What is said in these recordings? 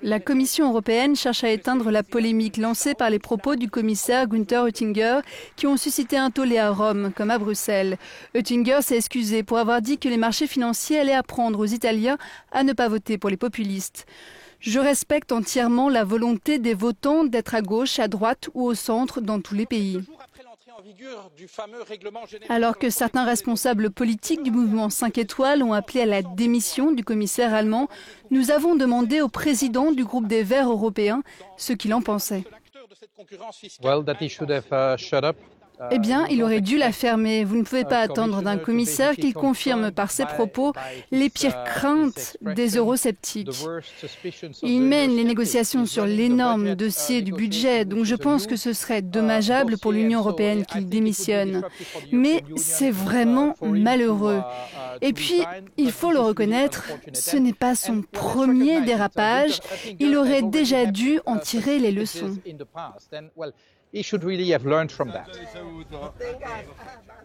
La Commission européenne cherche à éteindre la polémique lancée par les propos du commissaire Günther Oettinger qui ont suscité un tollé à Rome comme à Bruxelles. Oettinger s'est excusé pour avoir dit que les marchés financiers allaient apprendre aux Italiens à ne pas voter pour les populistes. Je respecte entièrement la volonté des votants d'être à gauche, à droite ou au centre dans tous les pays. Alors que certains responsables politiques du mouvement 5 étoiles ont appelé à la démission du commissaire allemand, nous avons demandé au président du groupe des Verts européens ce qu'il en pensait. Eh bien, il aurait dû la fermer. Vous ne pouvez pas attendre d'un commissaire qu'il confirme par ses propos les pires craintes des eurosceptiques. Il mène les négociations sur l'énorme dossier du budget, donc je pense que ce serait dommageable pour l'Union européenne qu'il démissionne. Mais c'est vraiment malheureux. Et puis, il faut le reconnaître, ce n'est pas son premier dérapage. Il aurait déjà dû en tirer les leçons.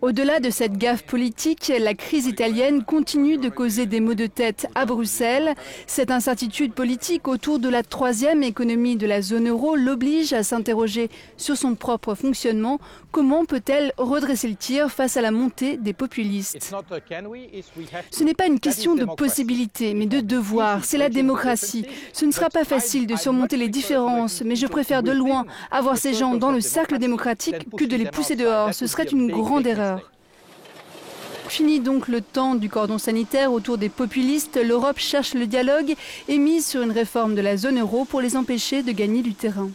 Au-delà de cette gaffe politique, la crise italienne continue de causer des maux de tête à Bruxelles. Cette incertitude politique autour de la troisième économie de la zone euro l'oblige à s'interroger sur son propre fonctionnement. Comment peut-elle redresser le tir face à la montée des populistes? Ce n'est pas une question de possibilité, mais de devoir. C'est la démocratie. Ce ne sera pas facile de surmonter les différences, mais je préfère de loin avoir ces gens dans le cercle démocratique que de les pousser dehors. Ce serait une grande erreur. Fini donc le temps du cordon sanitaire autour des populistes. L'Europe cherche le dialogue et mise sur une réforme de la zone euro pour les empêcher de gagner du terrain.